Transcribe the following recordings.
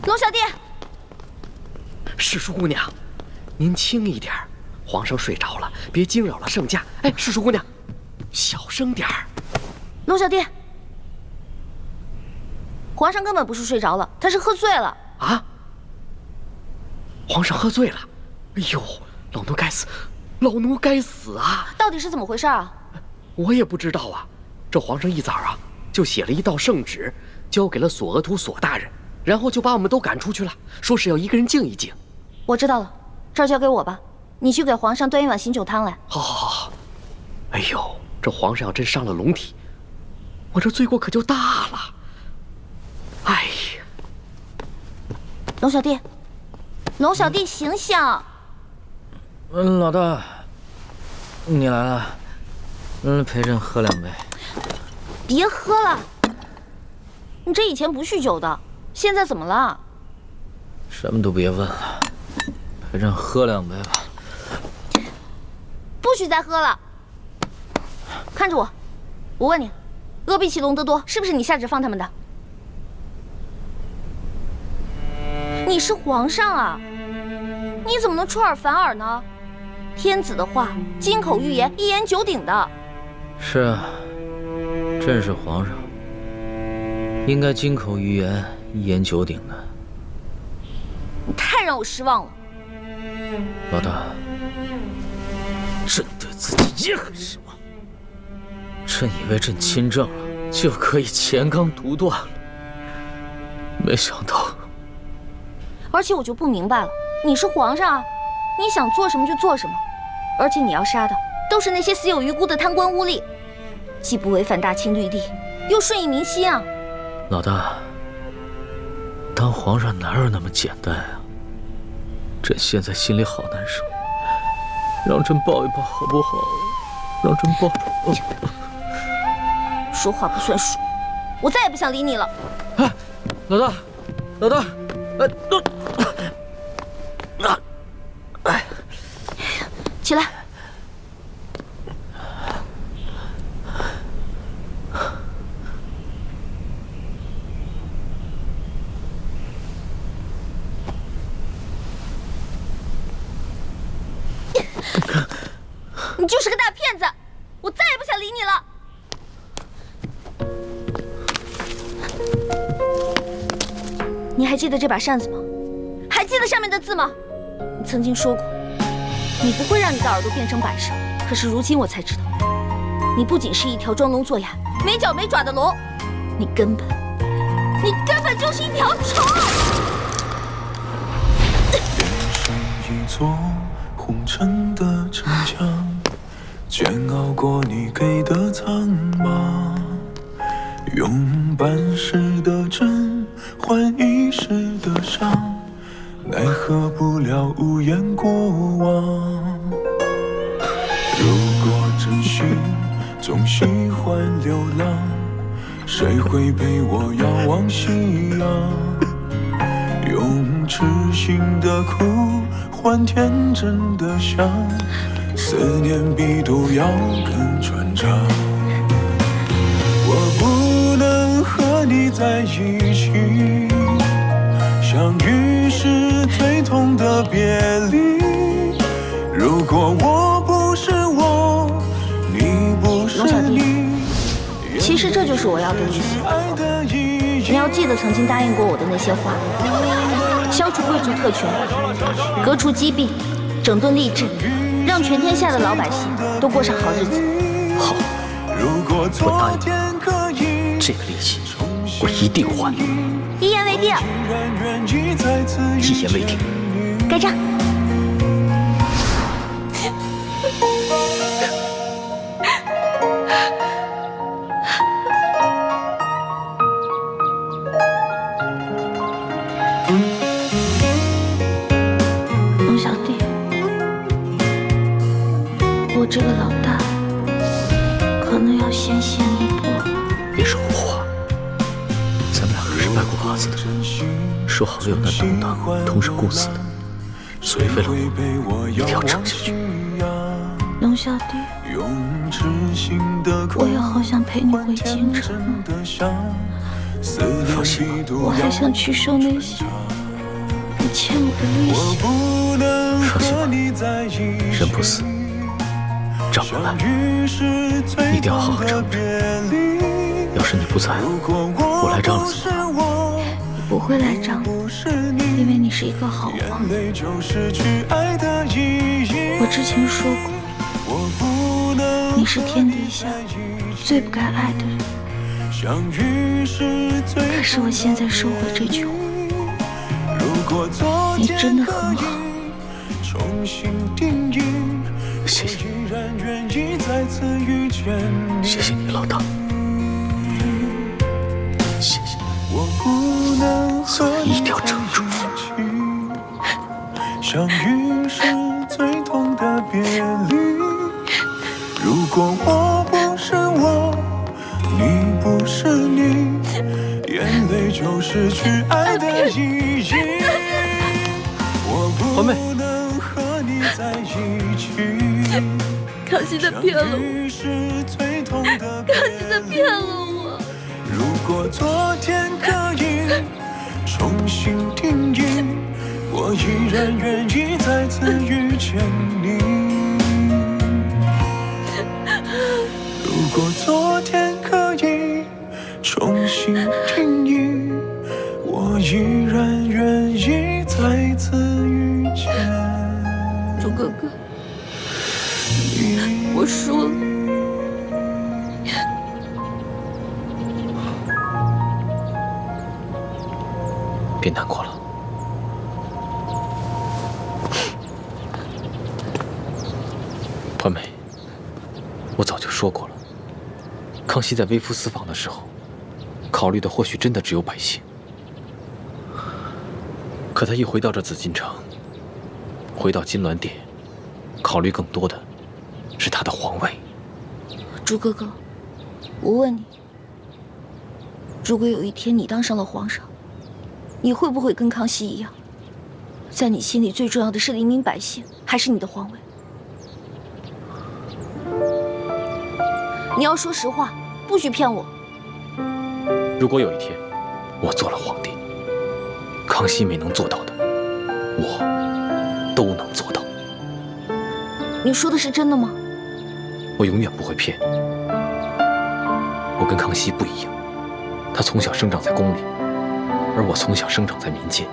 龙小弟，世淑姑娘，您轻一点，皇上睡着了，别惊扰了圣驾。哎，世淑姑娘，小声点儿。龙小弟，皇上根本不是睡着了，他是喝醉了。啊？皇上喝醉了？哎呦，老奴该死，老奴该死啊！到底是怎么回事啊？我也不知道啊。这皇上一早啊，就写了一道圣旨，交给了索额图索大人，然后就把我们都赶出去了，说是要一个人静一静。我知道了，这儿交给我吧，你去给皇上端一碗醒酒汤来。好，好，好，好。哎呦，这皇上要真伤了龙体，我这罪过可就大了。哎呀，龙小弟，龙小弟，醒醒！老大，你来了，陪朕喝2杯。别喝了，你这以前不酗酒的，现在怎么了？什么都别问了，陪朕喝2杯吧。不许再喝了！看着我，我问你，鄂必齐、隆德多是不是你下旨放他们的？你是皇上啊，你怎么能出尔反尔呢？天子的话，金口玉言，一言九鼎的。是啊，朕是皇上，应该金口玉言，一言九鼎的。你太让我失望了。老大，朕对自己也很失望。朕以为朕亲政了，就可以乾纲独断了，没想到。而且我就不明白了，你是皇上啊，你想做什么就做什么，而且你要杀的都是那些死有余辜的贪官污吏，既不违反大清律例，又顺应民心啊。老大，当皇上哪有那么简单啊？朕现在心里好难受，让朕抱一抱好不好？让朕抱抱。说话不算数，我再也不想理你了。哎，老大，老大，起来。你就是个大骗子，我再也不想理你了。你还记得这把扇子吗？还记得上面的字吗？你曾经说过，你不会让你的耳朵变成摆设。可是如今我才知道，你不仅是一条装聋作哑、没脚没爪的龙，你根本就是一条虫。是一座红尘的城墙，煎熬过你给的苍茫，用半世的真换一世的伤，奈何不了无言过往。如果真心总喜欢流浪，谁会陪我遥望夕阳？用痴心的苦换天真的想，思念比毒药更传唱。我不能和你在一起，相遇是最痛的别离。如果我不是我，你不是你，其实这就是我要的东西。你要记得曾经答应过我的那些话：消除贵族特权，革除积弊，整顿吏治，让全天下的老百姓都过上好日子。好，我答应你，这个利息我一定还。一言为定。一言为定。盖章。龙小弟，我这个老大可能要先行一步了。别说胡话，咱们两个是拜过把子的，说好有难同当，同生共死的，所以为了我，一定要撑下去。龙小弟，我也好想陪你回京城，放心吧，我还想去受那些你欠我的利息。放心吧，人不死，账不来，你一定要好好撑着。要是你不在，我来账了怎么办？你不会来账的，因为你是一个好王。我之前说过，你是天底下最不该爱的人。可是我现在收回这句话，你真的很好。谢谢，谢谢你，老大。谢谢，所以一定要撑住。相遇是最痛的别离。如果我不是我，你不是你，眼泪就失去爱的意义。我不能和你在一起。康熙在骗了我，康熙在骗了我。如果昨天可以重新定义，我依然愿意再次遇见你。如果昨天可以重新定义，我依然愿意再次遇见朱哥哥，我输了。别难过了。环美，我早就说过了，康熙在微服私访的时候，考虑的或许真的只有百姓。可他一回到这紫禁城，回到金銮殿，考虑更多的是他的皇位。朱哥哥，我问你，如果有一天你当上了皇上，你会不会跟康熙一样，在你心里最重要的是黎民百姓，还是你的皇位？你要说实话，不许骗我。如果有一天我做了皇帝，康熙没能做到的，我都能做到。你说的是真的吗？我永远不会骗你。我跟康熙不一样，他从小生长在宫里，而我从小生长在民间。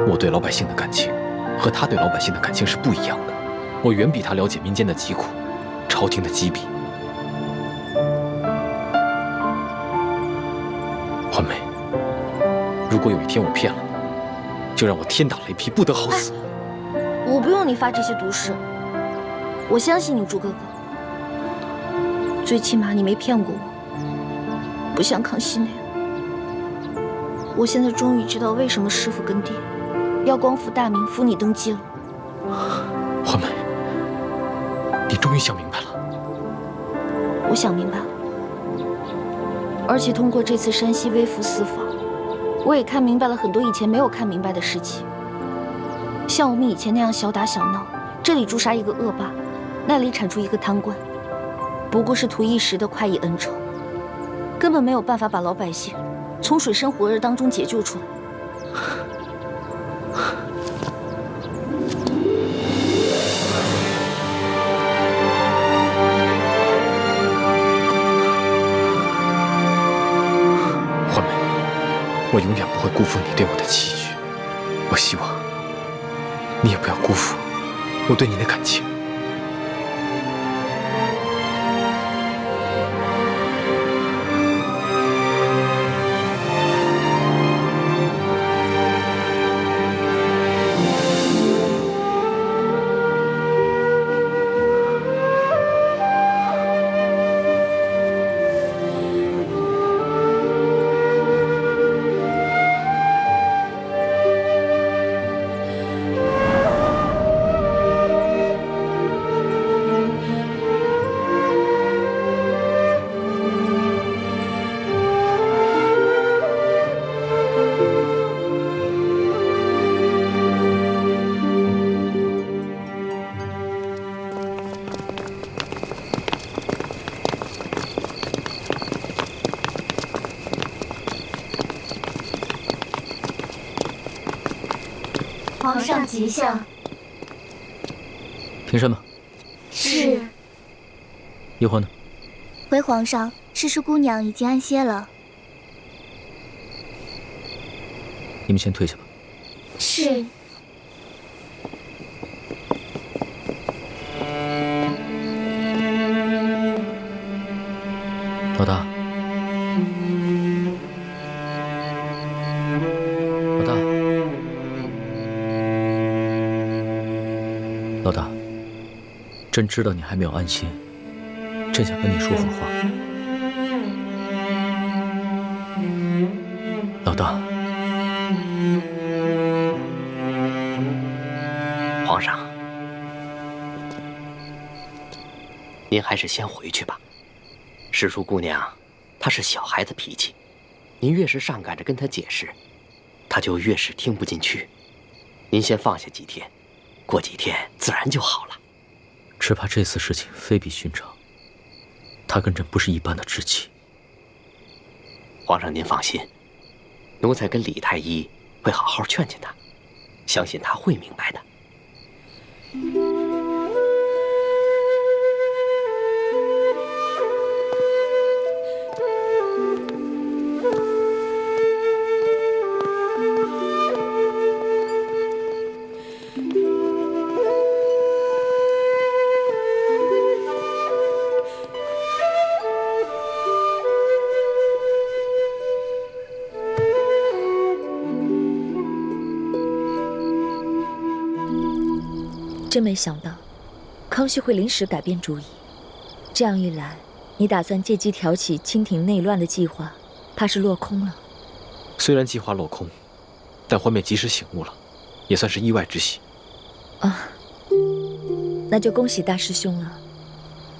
我对老百姓的感情和他对老百姓的感情是不一样的。我远比他了解民间的疾苦，朝廷的机弊。环美，如果有一天我骗了你，就让我天打雷劈，不得好死。我不用你发这些毒誓，我相信你，朱哥哥。最起码你没骗过我，不像康熙那样。我现在终于知道为什么师傅跟爹要光复大明，扶你登基了。环美，你终于想明白了。我想明白了，而且通过这次山西微服私访，我也看明白了很多以前没有看明白的事情。像我们以前那样小打小闹，这里诛杀一个恶霸，那里铲除一个贪官，不过是图一时的快意恩仇，根本没有办法把老百姓从水深火热当中解救出来。环美，我永远不会辜负你对我的期许。我希望你也不要辜负我对你的感情。皇上吉祥。平身吧。是。玉环呢？回皇上，诗书姑娘已经安歇了。你们先退下吧。是。老大，老大，老大，朕知道你还没有安心，朕想跟你说会话。老大，皇上，您还是先回去吧。诗书姑娘，她是小孩子脾气，您越是上赶着跟她解释，她就越是听不进去。您先放下几天，过几天自然就好了。只怕这次事情非比寻常，她跟朕不是一般的知己。皇上您放心，奴才跟李太医会好好劝劝她，相信她会明白的。真没想到，康熙会临时改变主意。这样一来，你打算借机挑起清廷内乱的计划，怕是落空了。虽然计划落空，但环美及时醒悟了，也算是意外之喜。啊，那就恭喜大师兄了。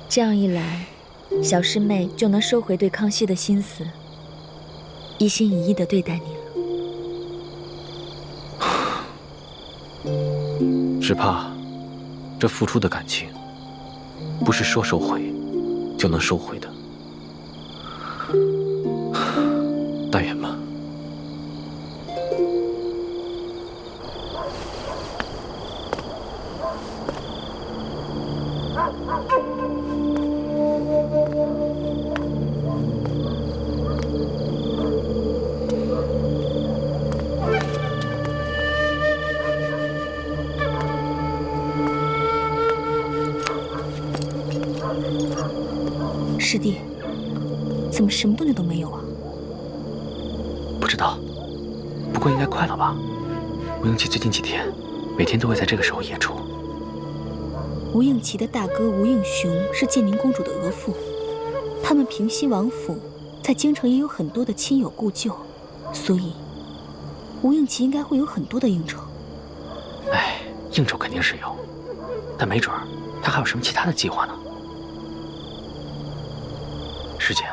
这样一来，小师妹就能收回对康熙的心思，一心一意地对待你了。只怕这付出的感情，不是说收回就能收回的。但愿吧。师弟，怎么什么动静都没有啊？不知道，不过应该快了吧？吴应奇最近几天每天都会在这个时候夜出。吴应奇的大哥吴应雄是建宁公主的额驸，他们平西王府在京城也有很多的亲友故旧，所以吴应奇应该会有很多的应酬。哎，应酬肯定是有，但没准儿他还有什么其他的计划呢。师姐，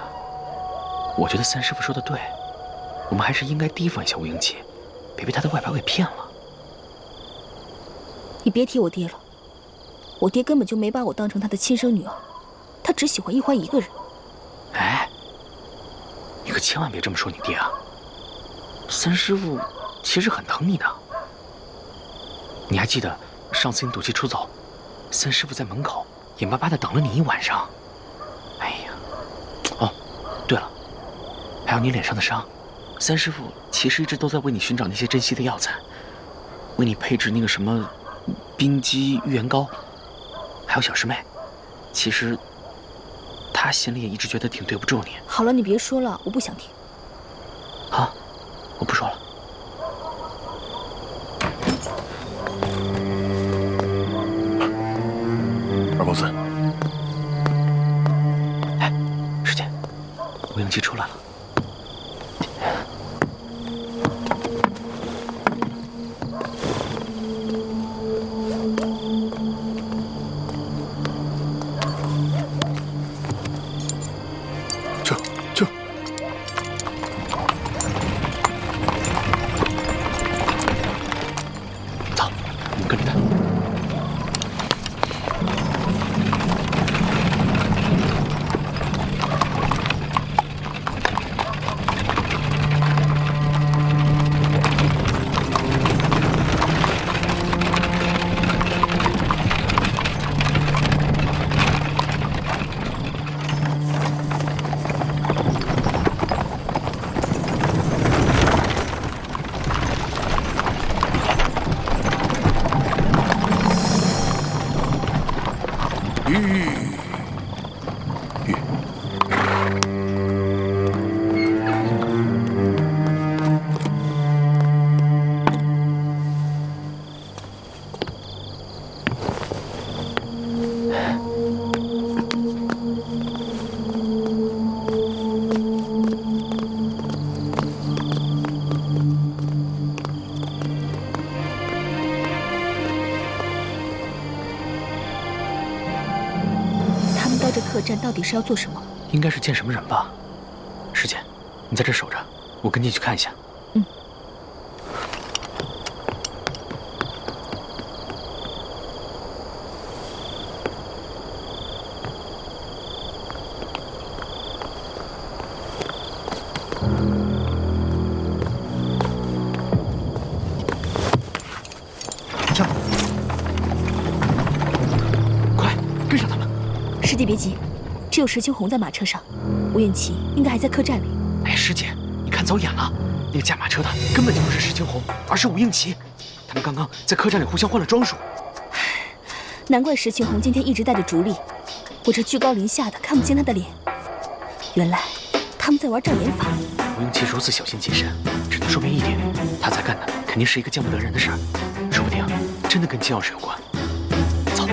我觉得三师傅说的对，我们还是应该提防一下吴应奇，别被他的外表给骗了。你别提我爹了，我爹根本就没把我当成他的亲生女儿，他只喜欢一欢一个人。哎，你可千万别这么说你爹啊！三师傅其实很疼你的。你还记得上次你赌气出走，三师傅在门口眼巴巴地等了你一晚上。哎呀，哦，对了，还有你脸上的伤，三师傅其实一直都在为你寻找那些珍稀的药材，为你配制那个什么冰肌玉元膏。还有小师妹，其实她心里也一直觉得挺对不住你。好了，你别说了，我不想听。好，我不说了。二公子，哎，师姐，吴应奇出来了。他们到这客栈到底是要做什么？应该是见什么人吧。师姐，你在这守着，我跟进去看一下。嗯。快跟上他们！师弟别急，只有石青红在马车上，吴应奇应该还在客栈里。哎，师姐，你看走眼了，那个驾马车的根本就不是石青红，而是武应奇。他们刚刚在客栈里互相换了装束。难怪石青红今天一直带着竹笠，我这居高临下的看不清他的脸。原来他们在玩障眼法。武应奇如此小心谨慎，只能说明一点，他在干的肯定是一个见不得人的事儿，说不定真的跟金钥匙有关。走。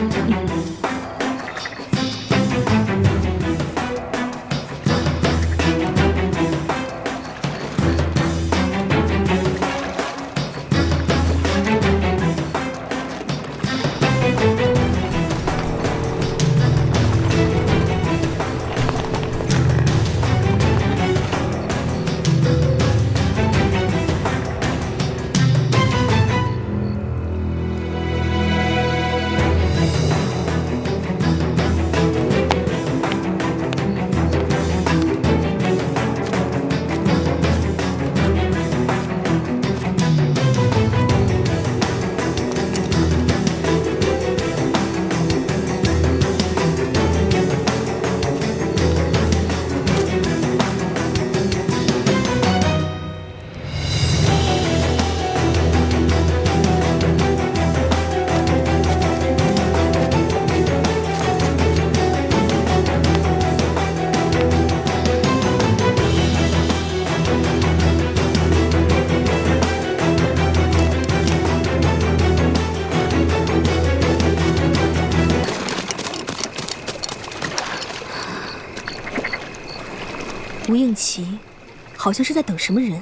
吴应奇好像是在等什么人。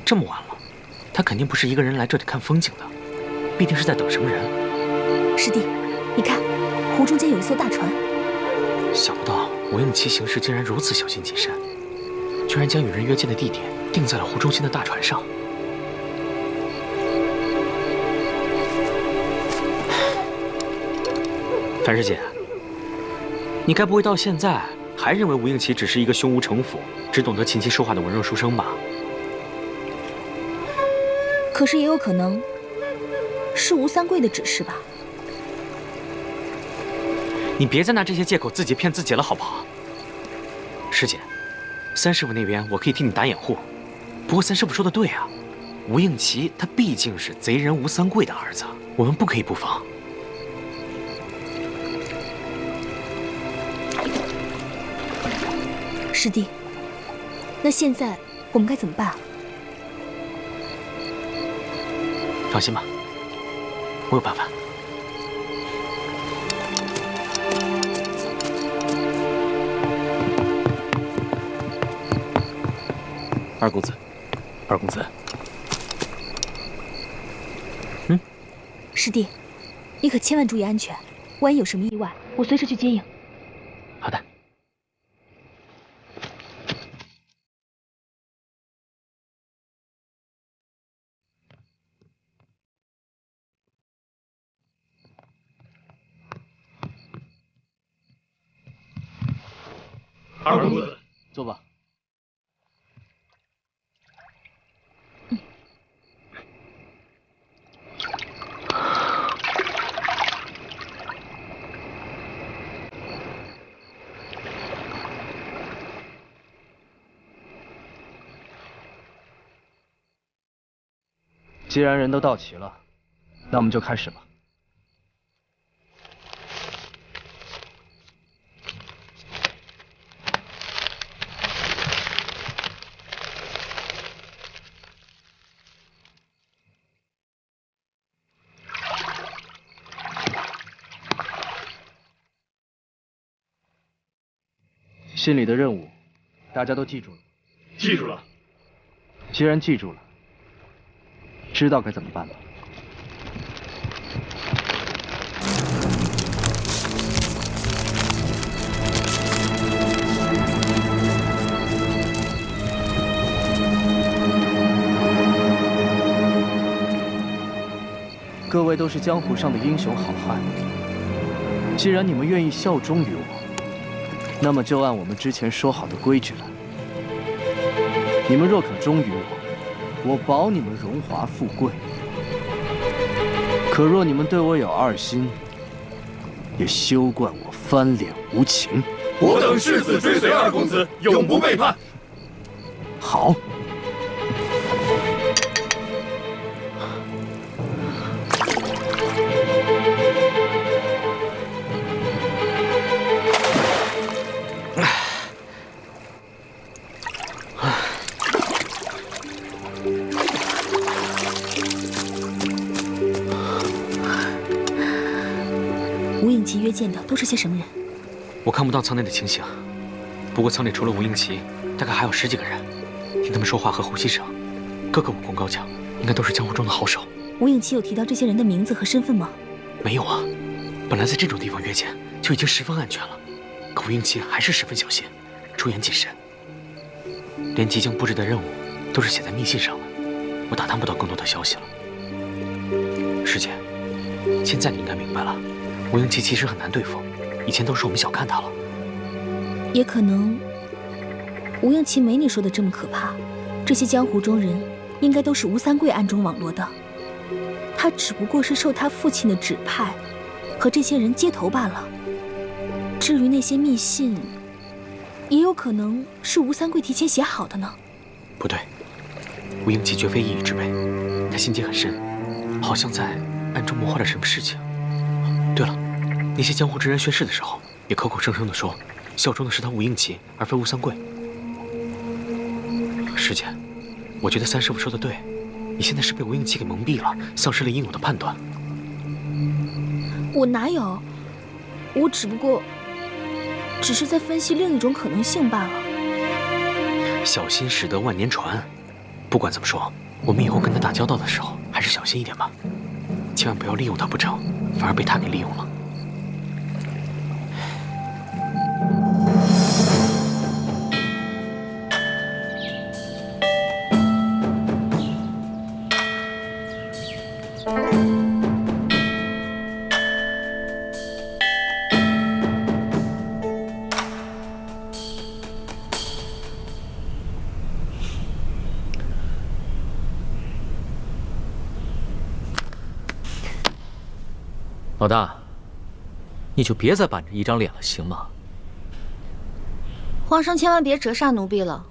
这么晚了，他肯定不是一个人来这里看风景的，必定是在等什么人。师弟，你看，湖中间有一艘大船。想不到吴应奇行事竟然如此小心谨慎，居然将与人约见的地点定在了湖中心的大船上。樊师姐，你该不会到现在还认为吴应奇只是一个胸无城府、只懂得琴棋书画的文弱书生吧？可是也有可能是吴三桂的指示吧？你别再拿这些借口自己骗自己了，好不好？师姐，三师傅那边我可以替你打掩护，不过三师傅说的对啊，吴应奇他毕竟是贼人吴三桂的儿子，我们不可以不防。师弟，那现在我们该怎么办啊？放心吧，我有办法。二公子，二公子，师弟，你可千万注意安全，万一有什么意外，我随时去接应。好的。二公子，坐吧。既然人都到齐了，那我们就开始吧。信里的任务，大家都记住了。记住了。既然记住了，知道该怎么办吧？各位都是江湖上的英雄好汉，既然你们愿意效忠于我，那么就按我们之前说好的规矩来。你们若肯忠于我，我保你们荣华富贵；可若你们对我有二心，也休怪我翻脸无情。我等誓死追随二公子，永不背叛。好。吴应奇约见的都是些什么人？我看不到舱内的情形，不过舱里除了吴应奇，大概还有10几个人。听他们说话和呼吸声，个个武功高强，应该都是江湖中的好手。吴应奇有提到这些人的名字和身份吗？没有啊，本来在这种地方约见就已经十分安全了，可吴应奇还是十分小心，出言谨慎，连即将布置的任务都是写在密信上了。我打探不到更多的消息了。师姐，现在你应该明白了，吴应奇其实很难对付，以前都是我们小看他了。也可能吴应奇没你说的这么可怕，这些江湖中人应该都是吴三桂暗中网罗的，他只不过是受他父亲的指派，和这些人接头罢了。至于那些密信，也有可能是吴三桂提前写好的呢。不对，吴应奇绝非一隅之辈，他心机很深，好像在暗中谋划着什么事情。对了，那些江湖之人宣誓的时候，也口口声声地说效忠的是他吴应奇，而非吴三桂。师姐，我觉得三师傅说的对，你现在是被吴应奇给蒙蔽了，丧失了应有的判断。我哪有？我只不过只是在分析另一种可能性罢了。小心驶得万年船。不管怎么说，我们以后跟他打交道的时候，还是小心一点吧，千万不要利用他不成，反而被他给利用了。老大，你就别再板着一张脸了，行吗？皇上千万别折煞奴婢了。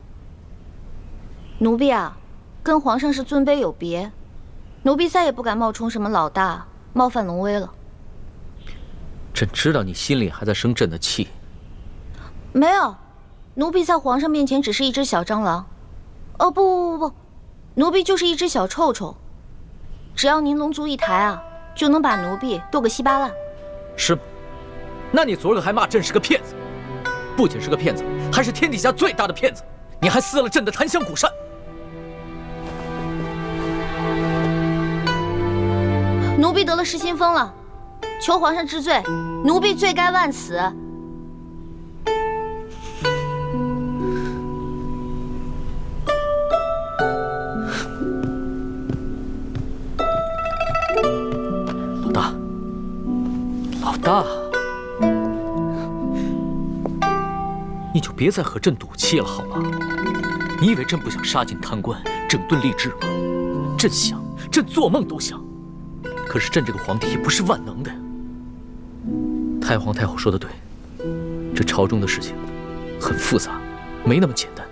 奴婢啊，跟皇上是尊卑有别，奴婢再也不敢冒充什么老大，冒犯龙威了。朕知道你心里还在生朕的气。没有，奴婢在皇上面前只是一只小蟑螂。哦不，奴婢就是一只小臭臭。只要您龙族一抬啊，就能把奴婢剁个稀巴烂。是吗？那你昨儿个还骂朕是个骗子，不仅是个骗子，还是天底下最大的骗子！你还撕了朕的檀香古扇。奴婢得了失心疯了，求皇上治罪，奴婢罪该万死。老大，你就别再和朕赌气了，好吗？你以为朕不想杀尽贪官，整顿吏治吗？朕想，朕做梦都想。可是朕这个皇帝也不是万能的呀。太皇太后说的对，这朝中的事情很复杂，没那么简单，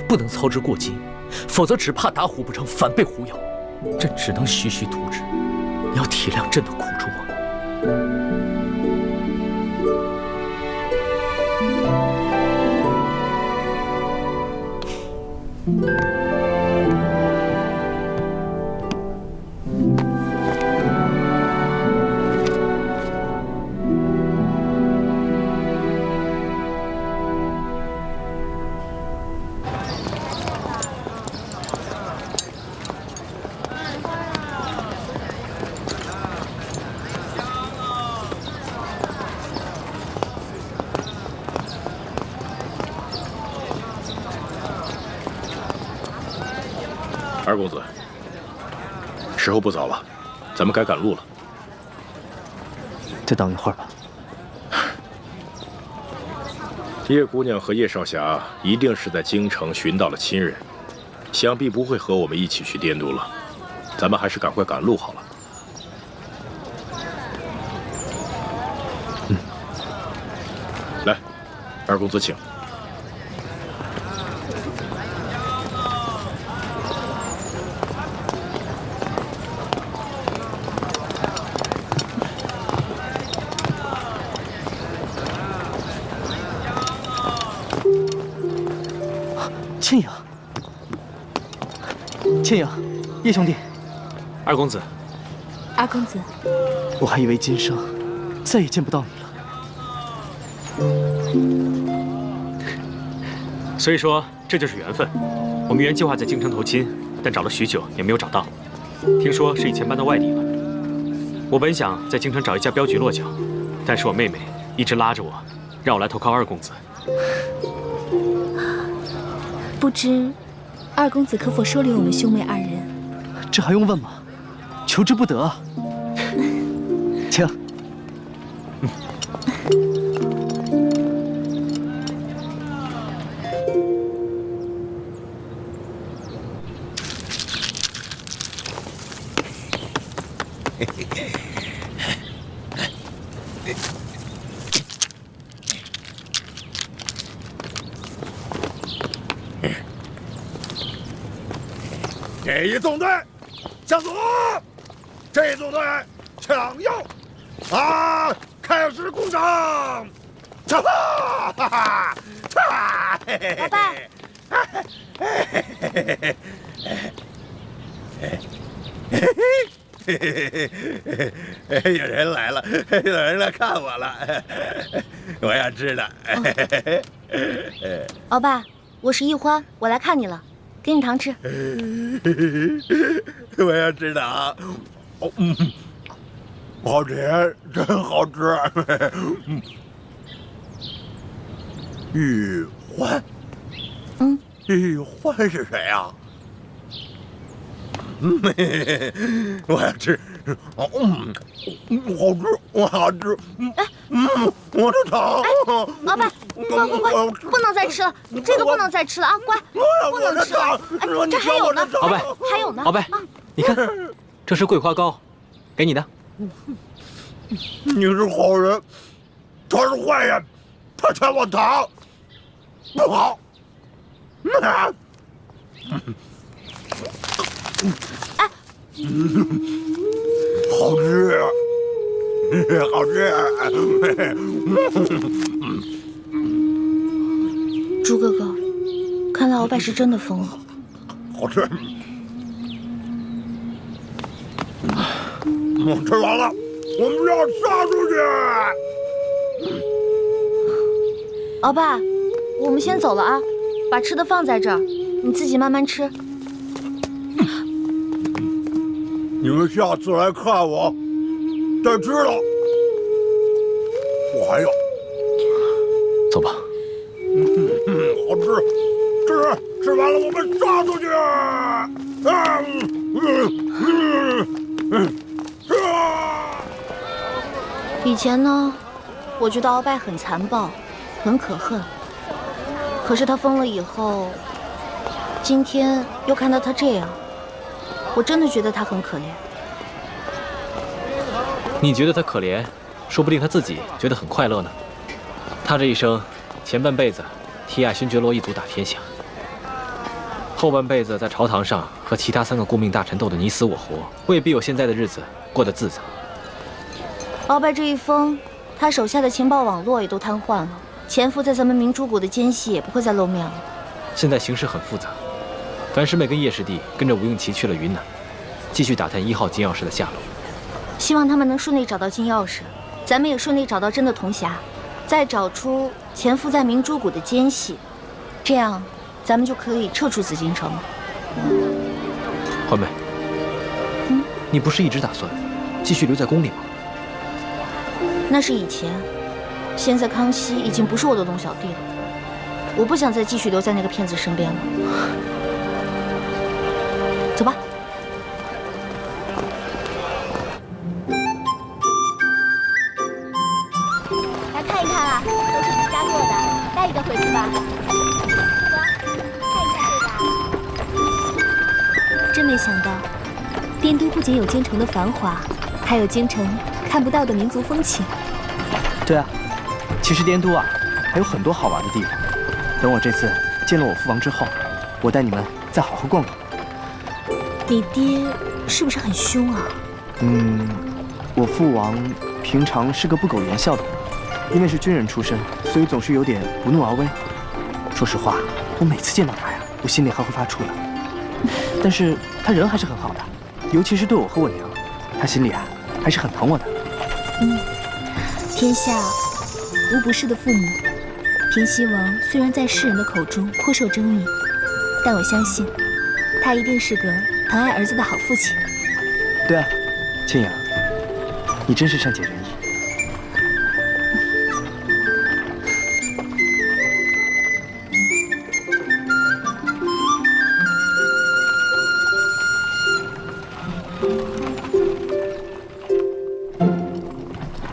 不能操之过急，否则只怕打虎不成反被虎咬。朕只能徐徐图之，你要体谅朕的苦衷啊。二公子，时候不早了，咱们该赶路了。再等一会儿吧。叶姑娘和叶少侠一定是在京城寻到了亲人，想必不会和我们一起去滇都了。咱们还是赶快赶路好了。来，二公子请。倩影，倩影，叶兄弟，二公子，二公子，我还以为今生再也见不到你了。所以说这就是缘分。我们原计划在京城投亲，但找了许久也没有找到。听说是以前搬到外地了。我本想在京城找一家镖局落脚，但是我妹妹一直拉着我，让我来投靠二公子。不知二公子可否收留我们兄妹二人？这还用问吗？求之不得啊！请。这一纵队向左，这一纵队向右，啊！开始攻城！哈哈哈哈！老爸，有人来了，有人来看我了，我要吃的。老爸，我是一欢，我来看你了，给你糖吃。我要吃的啊！好吃，真好吃。玉欢，玉欢是谁啊？我要吃，好吃，我好吃。我的糖。老爸，乖，不能再吃了，这个不能再吃了啊，乖，不能吃了。哎，这还有呢，鳌拜，还有呢。鳌拜，你看，这是桂花糕，给你的。你是好人，他是坏人，他抢我糖，不好。哎，好吃，好吃。猪哥哥，看来鳌拜是真的疯了。好吃。吃完了，我们要杀出去。鳌拜，我们先走了啊，把吃的放在这儿，你自己慢慢吃。你们下次来看我，再吃了，我还要。走吧。好吃，吃完了我们杀出去。以前呢，我觉得鳌拜很残暴，很可恨。可是他疯了以后，今天又看到他这样，我真的觉得他很可怜。你觉得他可怜，说不定他自己觉得很快乐呢。他这一生，前半辈子替亚勋爵罗一族打天下，后半辈子在朝堂上和其他3个顾命大臣斗得你死我活，未必有现在的日子过得自在。鳌拜这一疯，他手下的情报网络也都瘫痪了，潜伏在咱们明珠谷的奸细也不会再露面了。现在形势很复杂，樊师妹跟叶师弟跟着吴应奇去了云南，继续打探1号金钥匙的下落。希望他们能顺利找到金钥匙，咱们也顺利找到真的铜匣，再找出潜伏在明珠谷的奸细，这样咱们就可以撤出紫禁城了。欢妹，你不是一直打算继续留在宫里吗？那是以前，现在康熙已经不是我的龙小弟了，我不想再继续留在那个骗子身边了。走吧。吧？看一下这个。真没想到，滇都不仅有京城的繁华，还有京城看不到的民族风情。对啊，其实滇都啊，还有很多好玩的地方。等我这次见了我父王之后，我带你们再好好逛逛。你爹是不是很凶啊？我父王平常是个不苟言笑的人，因为是军人出身，所以总是有点不怒而威。说实话，我每次见到他呀，我心里还会发怵的。但是他人还是很好的，尤其是对我和我娘，他心里啊还是很疼我的。天下无不是的父母。平西王虽然在世人的口中颇受争议，但我相信，他一定是个疼爱儿子的好父亲。对啊，倩影，你真是善解人意。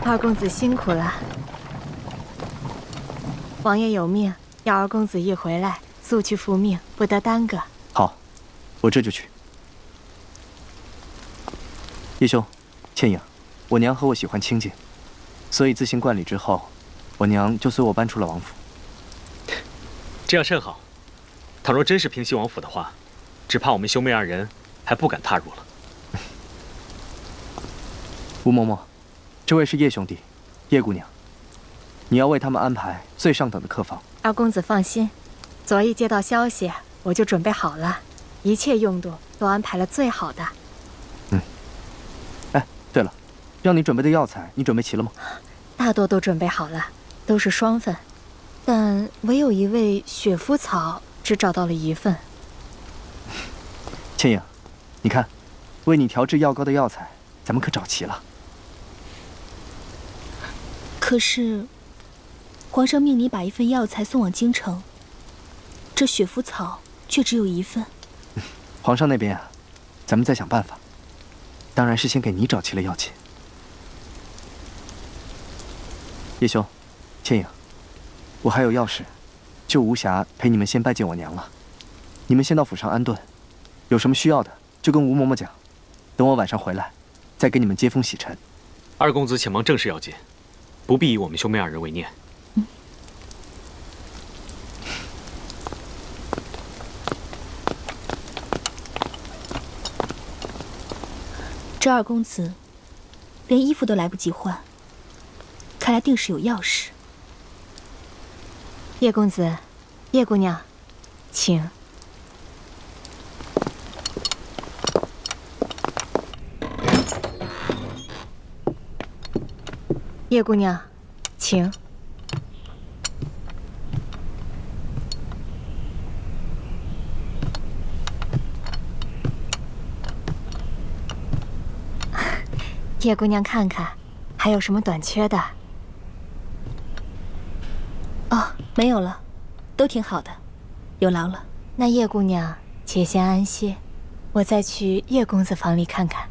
二公子辛苦了。王爷有命，要二公子一回来，速去复命，不得耽搁。好，我这就去。叶兄，倩影，我娘和我喜欢清静，所以自行冠礼之后，我娘就随我搬出了王府。这样甚好。倘若真是平西王府的话，只怕我们兄妹二人还不敢踏入了。吴嬷嬷，这位是叶兄弟，叶姑娘，你要为他们安排最上等的客房。二公子放心，昨一接到消息，我就准备好了，一切用度都安排了最好的。哎，对了，让你准备的药材，你准备齐了吗？大多都准备好了，都是双份，但唯有一味雪肤草只找到了1份。倩影，你看，为你调制药膏的药材，咱们可找齐了。可是，皇上命你把1份药材送往京城，这雪肤草却只有1份。皇上那边啊，咱们再想办法。当然是先给你找齐了药钱。叶兄，倩影，我还有要事，就无暇陪你们先拜见我娘了。你们先到府上安顿，有什么需要的就跟吴嬷嬷讲，等我晚上回来，再给你们接风洗尘。二公子且忙正事要紧，不必以我们兄妹二人为念。这二公子连衣服都来不及换，看来定是有要事。叶公子，叶姑娘，请。叶姑娘，请。叶姑娘看看，还有什么短缺的？哦，没有了，都挺好的，有劳了。那叶姑娘且先安歇，我再去叶公子房里看看。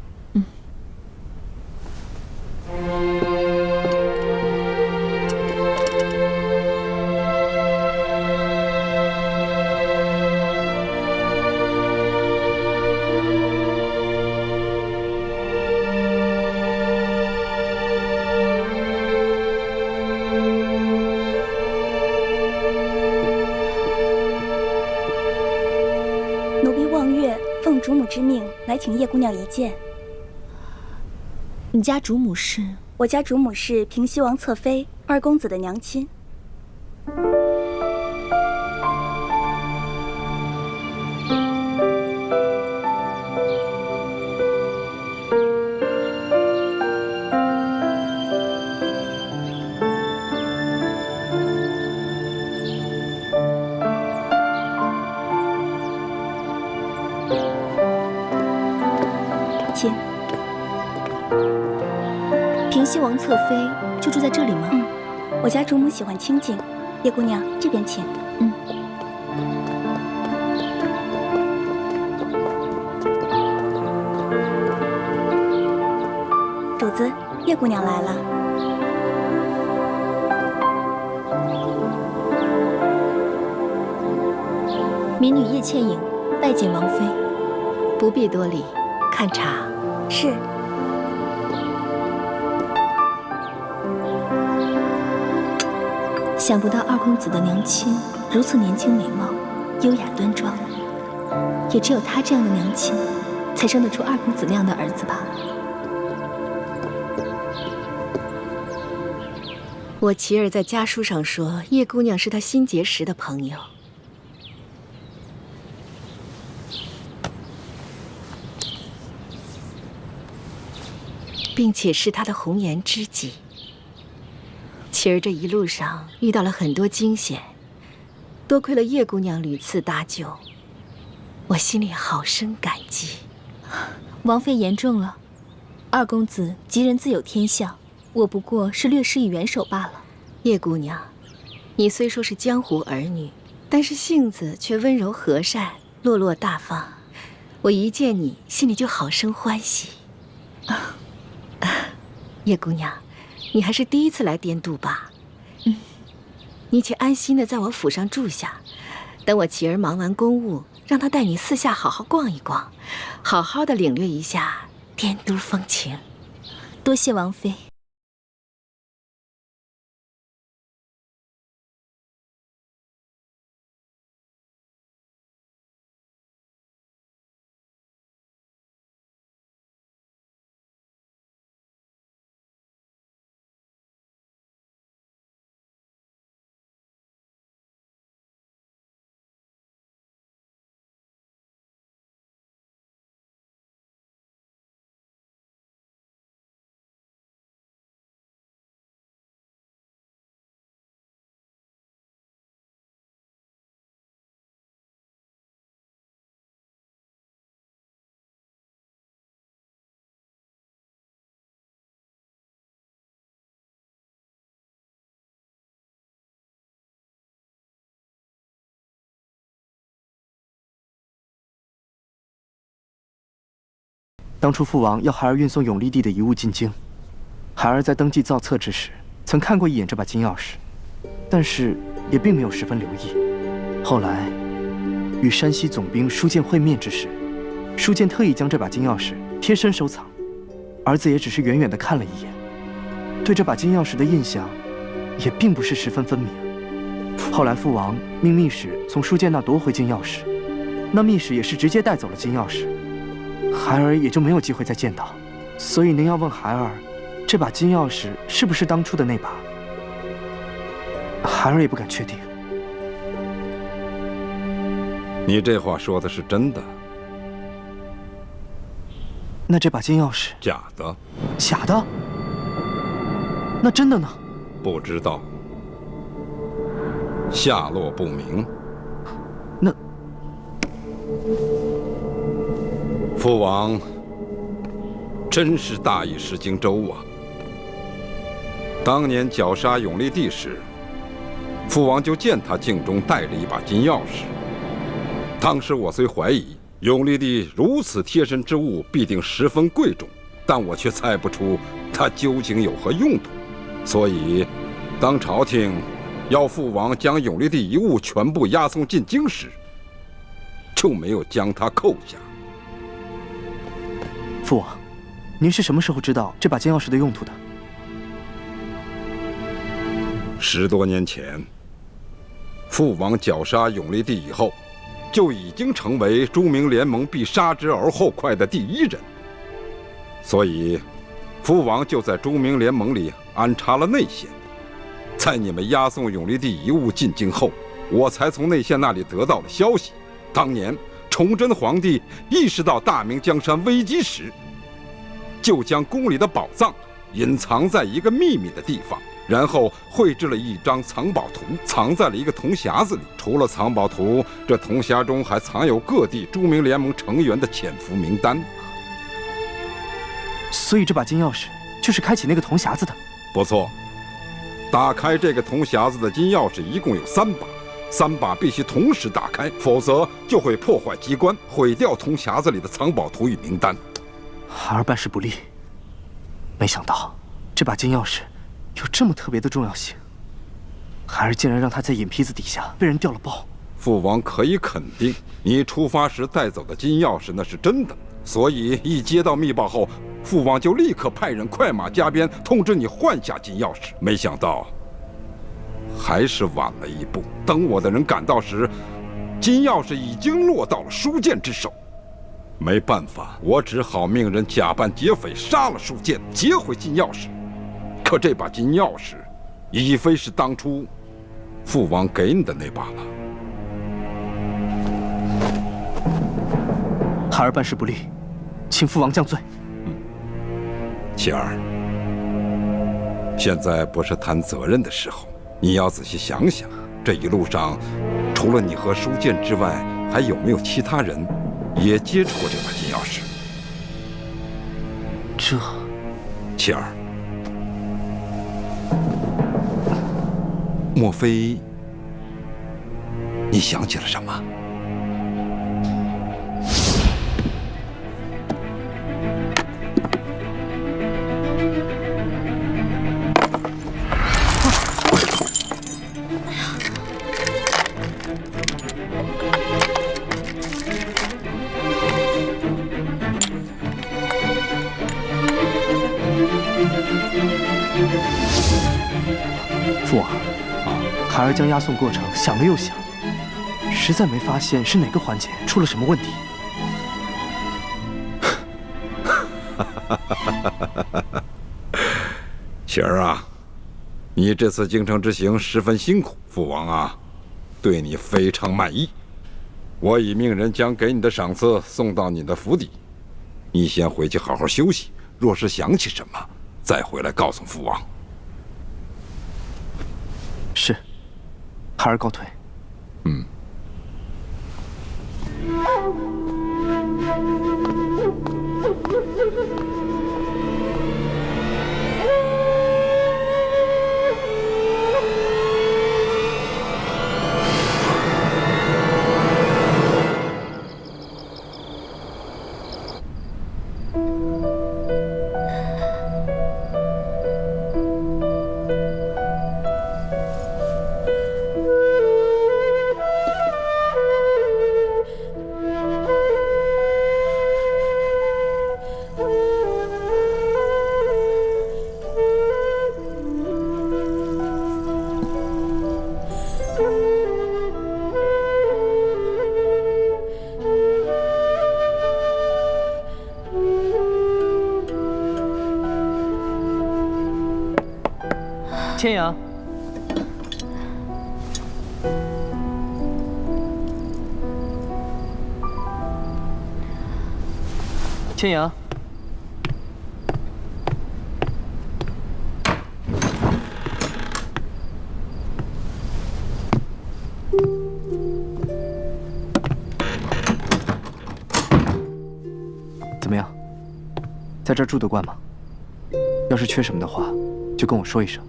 奴婢望月奉主母之命来请叶姑娘一见。你家主母是？我家主母是平西王侧妃，二公子的娘亲。请。平西王侧妃就住在这里吗？我家主母喜欢清静。叶姑娘，这边请。主子，叶姑娘来了。民女叶倩影拜见王妃。不必多礼，看茶。是。想不到二公子的娘亲如此年轻美貌，优雅端庄。也只有她这样的娘亲，才生得出二公子那样的儿子吧。我琪儿在家书上说，叶姑娘是她新结识的朋友。并且是她的红颜知己。琪儿这一路上遇到了很多惊险，多亏了叶姑娘屡次搭救，我心里好生感激。王妃言重了，二公子吉人自有天相，我不过是略施以援手罢了。叶姑娘，你虽说是江湖儿女，但是性子却温柔和善，落落大方。我一见你，心里就好生欢喜。叶姑娘，你还是第一次来滇度吧？你且安心的在我府上住下，等我琪儿忙完公务，让她带你四下好好逛一逛，好好的领略一下滇都风情。多谢王妃。当初父王要孩儿运送永历帝的遗物进京，孩儿在登记造册之时，曾看过一眼这把金钥匙，但是也并没有十分留意。后来与山西总兵舒建会面之时，舒建特意将这把金钥匙贴身收藏，儿子也只是远远地看了一眼，对这把金钥匙的印象也并不是十分分明。后来父王命密使从舒建那夺回金钥匙，那密使也是直接带走了金钥匙。孩儿也就没有机会再见到，所以您要问孩儿，这把金钥匙是不是当初的那把？孩儿也不敢确定。你这话说的是真的？那这把金钥匙？假的。假的？那真的呢？不知道，下落不明。那父王真是大意失荆州啊！当年绞杀永历帝时，父王就见他镜中带着一把金钥匙。当时我虽怀疑永历帝如此贴身之物必定十分贵重，但我却猜不出它究竟有何用途。所以，当朝廷要父王将永历帝遗物全部押送进京时，就没有将它扣下。父王，您是什么时候知道这把金钥匙的用途的？10多年前，父王绞杀永历帝以后，就已经成为朱明联盟必杀之而后快的第一人。所以，父王就在朱明联盟里安插了内线。在你们押送永历帝遗物进京后，我才从内线那里得到了消息。当年崇祯皇帝意识到大明江山危机时，就将宫里的宝藏隐藏在一个秘密的地方，然后绘制了一张藏宝图，藏在了一个铜匣子里。除了藏宝图，这铜匣中还藏有各地朱明联盟成员的潜伏名单。所以这把金钥匙就是开启那个铜匣子的。不错，打开这个铜匣子的金钥匙一共有3把，3把必须同时打开，否则就会破坏机关，毁掉铜匣子里的藏宝图与名单。孩儿办事不力，没想到这把金钥匙有这么特别的重要性。孩儿竟然让它在眼皮子底下被人掉了包。父王可以肯定，你出发时带走的金钥匙那是真的。所以一接到密报后，父王就立刻派人快马加鞭通知你换下金钥匙。没想到，还是晚了一步。等我的人赶到时，金钥匙已经落到了书剑之手。没办法，我只好命人假扮劫匪杀了书剑，劫回金钥匙。可这把金钥匙，已非是当初父王给你的那把了。孩儿办事不力，请父王降罪。琪儿，现在不是谈责任的时候，你要仔细想想，这一路上，除了你和书剑之外，还有没有其他人也接触过这把金钥匙？这，琪儿，莫非你想起了什么？父王，孩儿将押送过程想了又想，实在没发现是哪个环节出了什么问题。琪儿啊，你这次京城之行十分辛苦，父王啊，对你非常满意。我已命人将给你的赏赐送到你的府邸，你先回去好好休息。若是想起什么，再回来告诉父王。是，孩儿告退。嗯。千阳，千阳，怎么样？在这儿住得惯吗？要是缺什么的话，就跟我说一声。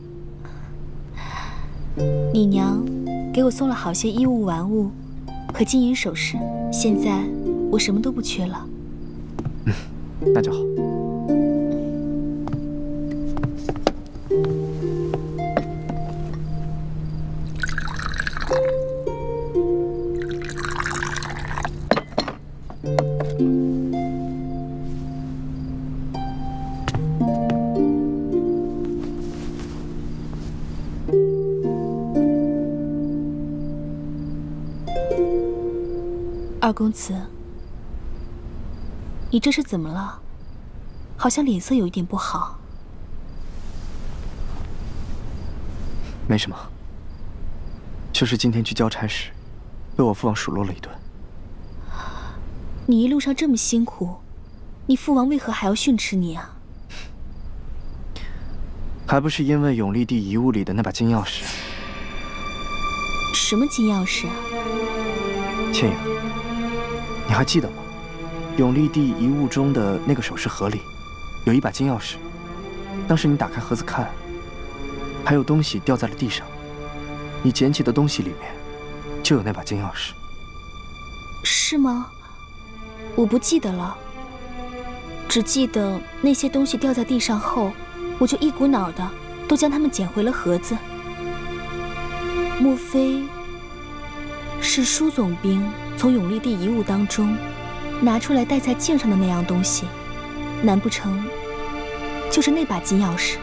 你娘给我送了好些衣物玩物和金银首饰，现在我什么都不缺了。那就好。二公子，你这是怎么了？好像脸色有一点不好。没什么，就是今天去交差时，被我父王数落了一顿。你一路上这么辛苦，你父王为何还要训斥你啊？还不是因为永历帝遗物里的那把金钥匙。什么金钥匙啊？千阳，你还记得吗？永历帝遗物中的那个首饰盒里，有一把金钥匙。当时你打开盒子看，还有东西掉在了地上，你捡起的东西里面就有那把金钥匙。是吗？我不记得了，只记得那些东西掉在地上后，我就一股脑的都将它们捡回了盒子。莫非是舒总兵从永历帝遗物当中拿出来戴在镜上的那样东西，难不成就是那把金钥匙？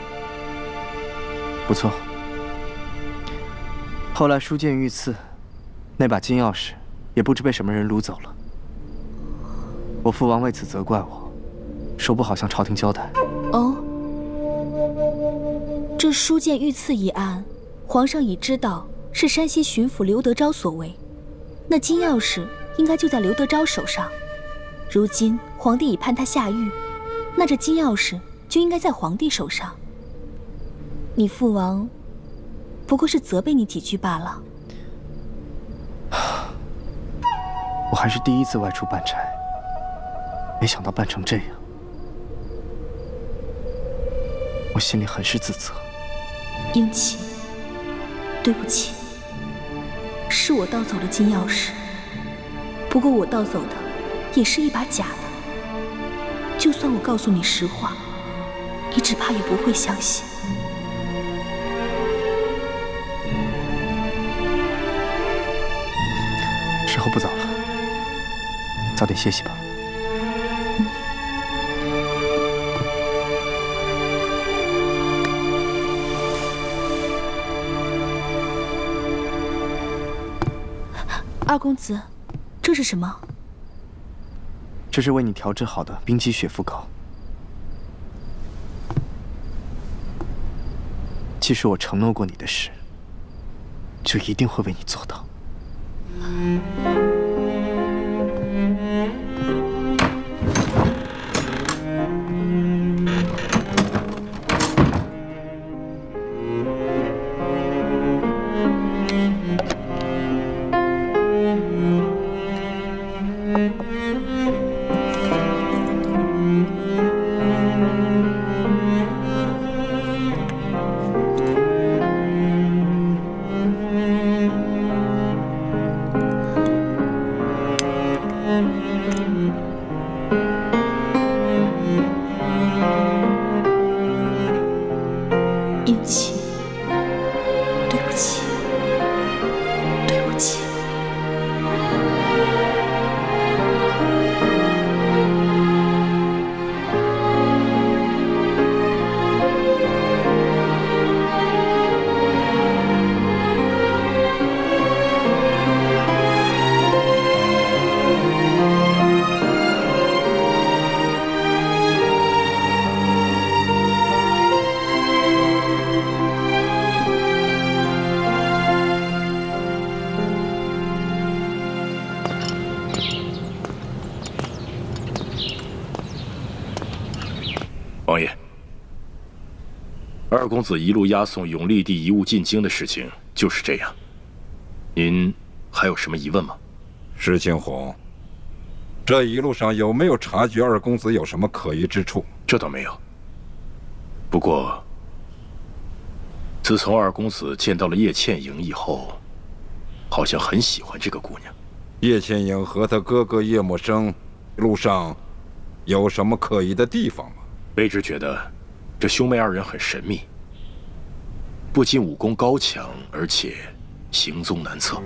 不错。后来书剑遇刺，那把金钥匙也不知被什么人掳走了。我父王为此责怪我，说不好向朝廷交代。哦，这书剑遇刺一案，皇上已知道是山西巡抚刘德昭所为，那金钥匙应该就在刘德昭手上。如今皇帝已判他下狱，那这金钥匙就应该在皇帝手上。你父王不过是责备你几句罢了。我还是第一次外出办差，没想到办成这样，我心里很是自责。英奇，对不起，是我盗走了金钥匙，不过我盗走的也是一把假的，就算我告诉你实话，你只怕也不会相信。时候不早了，早点歇息吧。二公子，这是什么？这是为你调制好的冰肌雪肤膏。既是我承诺过你的事，就一定会为你做到。英奇，对不起，对不起。王爷，二公子一路押送永历帝遗物进京的事情就是这样。您还有什么疑问吗？石青红，这一路上有没有察觉二公子有什么可疑之处？这倒没有。不过，自从二公子见到了叶倩莹以后，好像很喜欢这个姑娘。叶倩莹和他哥哥叶默生路上有什么可疑的地方吗？卑职觉得这兄妹二人很神秘，不仅武功高强，而且行踪难测。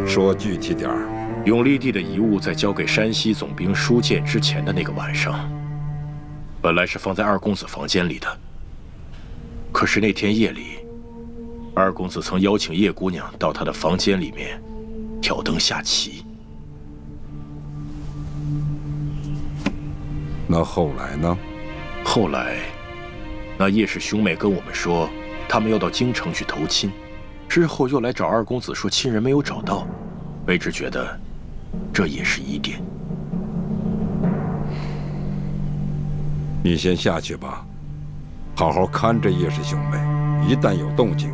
说具体点儿。永历帝的遗物在交给山西总兵舒剑之前的那个晚上，本来是放在二公子房间里的。可是那天夜里，二公子曾邀请叶姑娘到他的房间里面挑灯下棋。那后来呢？后来，那叶氏兄妹跟我们说，他们要到京城去投亲，之后又来找二公子说亲人没有找到。卑职觉得，这也是疑点。你先下去吧，好好看着叶氏兄妹，一旦有动静，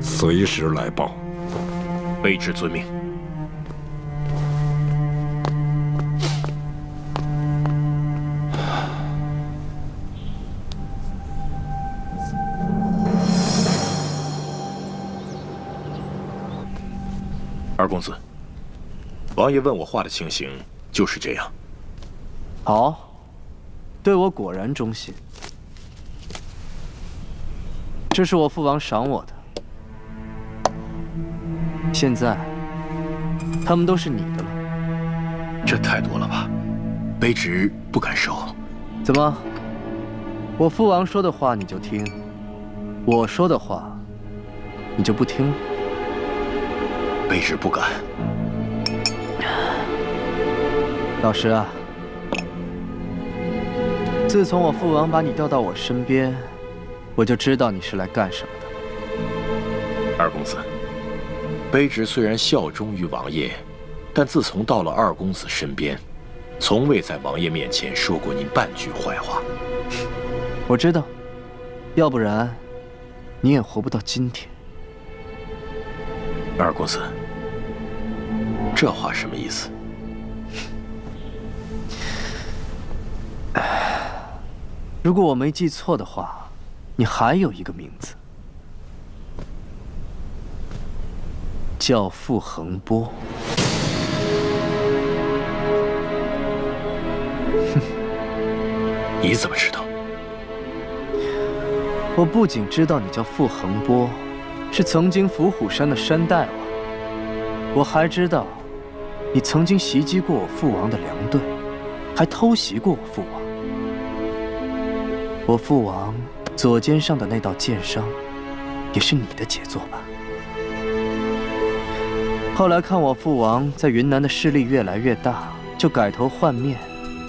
随时来报。卑职遵命。二公子，王爷问我话的情形就是这样。好，对我果然忠心。这是我父王赏我的，现在，他们都是你的了。这太多了吧？卑职不敢收。怎么？我父王说的话你就听，我说的话你就不听了？卑职不敢。老实啊，自从我父王把你调到我身边，我就知道你是来干什么的。二公子，卑职虽然效忠于王爷，但自从到了二公子身边，从未在王爷面前说过您半句坏话。我知道，要不然你也活不到今天。二公子，这话什么意思？如果我没记错的话，你还有一个名字，叫傅恒波。你怎么知道？我不仅知道你叫傅恒波，是曾经伏虎山的山大王，我还知道你曾经袭击过我父王的粮队，还偷袭过我父王。我父王左肩上的那道剑伤，也是你的杰作吧？后来看我父王在云南的势力越来越大，就改头换面，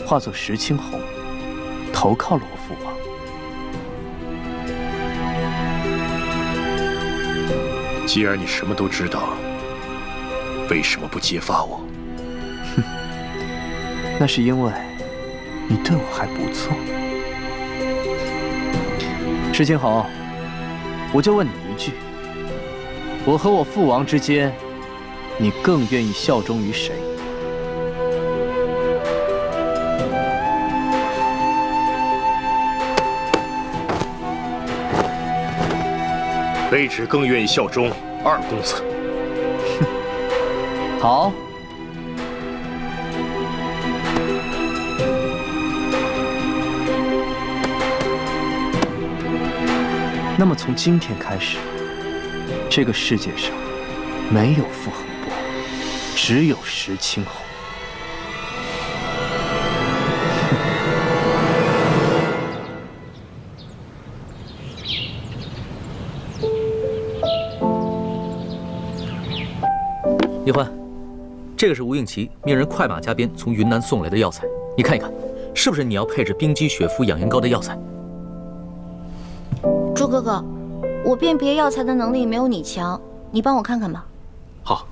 化作石青红，投靠了我父王。既然你什么都知道，为什么不揭发我？哼，那是因为你对我还不错。石青红，我就问你一句：我和我父王之间，你更愿意效忠于谁？卑职更愿意效忠二公子。好。那么从今天开始，这个世界上没有傅恒波，只有石青红。叶欢，这个是吴应奇命人快马加鞭从云南送来的药材，你看一看，是不是你要配制冰肌血肤养颜膏的药材？朱哥哥，我辨别药材的能力没有你强，你帮我看看吧。好。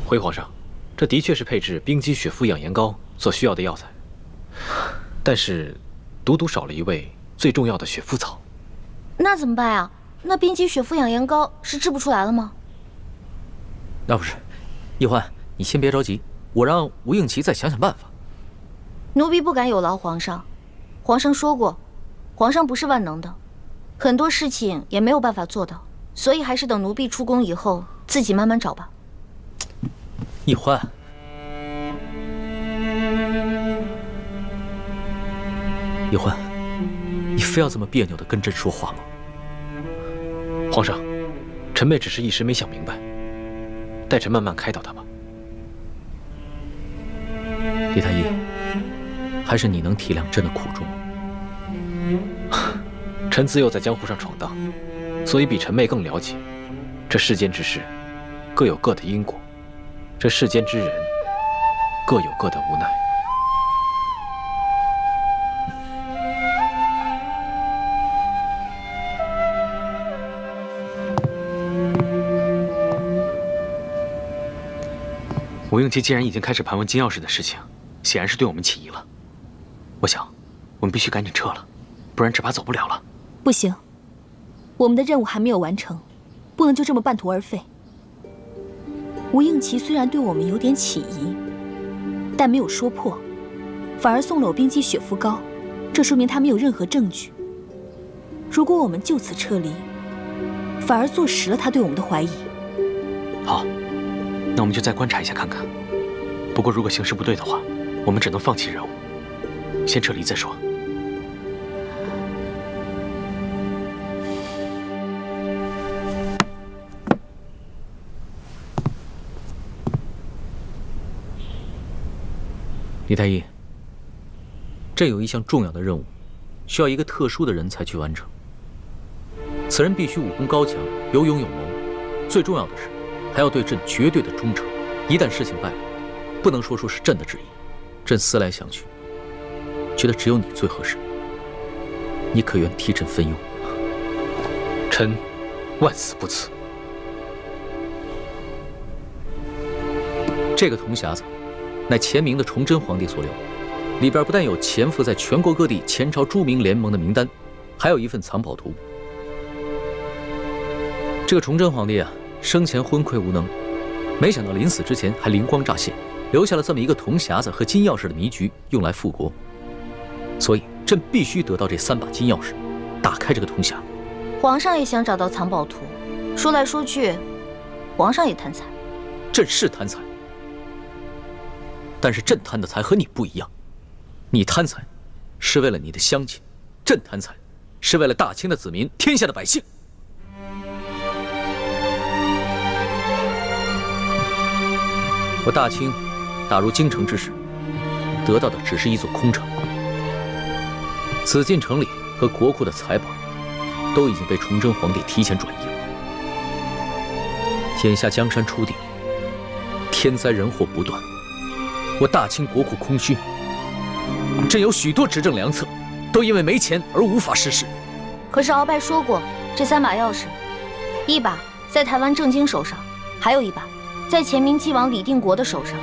回皇上，这的确是配制冰肌血肤养颜膏所需要的药材，但是独独少了一味最重要的血肤草。那怎么办啊？那冰肌血肤养颜膏是制不出来了吗？那不是，叶欢，你先别着急，我让吴应奇再想想办法。奴婢不敢有劳皇上，皇上说过，皇上不是万能的，很多事情也没有办法做到，所以还是等奴婢出宫以后自己慢慢找吧。叶欢，叶欢，你非要这么别扭地跟朕说话吗？皇上，臣妹只是一时没想明白，待臣慢慢开导她吧。李太医，还是你能体谅朕的苦衷。臣自幼在江湖上闯荡，所以比臣妹更了解这世间之事，各有各的因果。这世间之人，各有各的无奈。吴应奇既然已经开始盘问金钥匙的事情，显然是对我们起疑了。我想，我们必须赶紧撤了，不然只怕走不了了。不行，我们的任务还没有完成，不能就这么半途而废。吴应奇虽然对我们有点起疑，但没有说破，反而送了我冰肌血肤膏，这说明他没有任何证据。如果我们就此撤离，反而坐实了他对我们的怀疑。好，那我们就再观察一下看看。不过如果形势不对的话，我们只能放弃任务，先撤离再说。李太医，朕有一项重要的任务，需要一个特殊的人才去完成。此人必须武功高强，有勇有谋，最重要的是，还要对朕绝对的忠诚。一旦事情败了，不能说出是朕的旨意。朕思来想去，觉得只有你最合适。你可愿替朕分忧？臣万死不辞。这个铜匣子乃前明的崇祯皇帝所留，里边不但有潜伏在全国各地前朝诸明联盟的名单，还有一份藏宝图。这个崇祯皇帝啊，生前昏聩无能，没想到临死之前还灵光乍现，留下了这么一个铜匣子和金钥匙的迷局，用来复国。所以朕必须得到这3把金钥匙，打开这个铜匣。皇上也想找到藏宝图，说来说去，皇上也贪财。朕是贪财，但是朕贪的财和你不一样。你贪财是为了你的乡亲，朕贪财是为了大清的子民，天下的百姓。我大清打入京城之时，得到的只是一座空城。紫禁城里和国库的财宝都已经被崇祯皇帝提前转移了。眼下江山初定，天灾人祸不断，我大清国库空虚，朕有许多执政良策，都因为没钱而无法实施。可是鳌拜说过，这3把钥匙，一把在台湾郑经手上，还有一把在前明继王李定国的手上，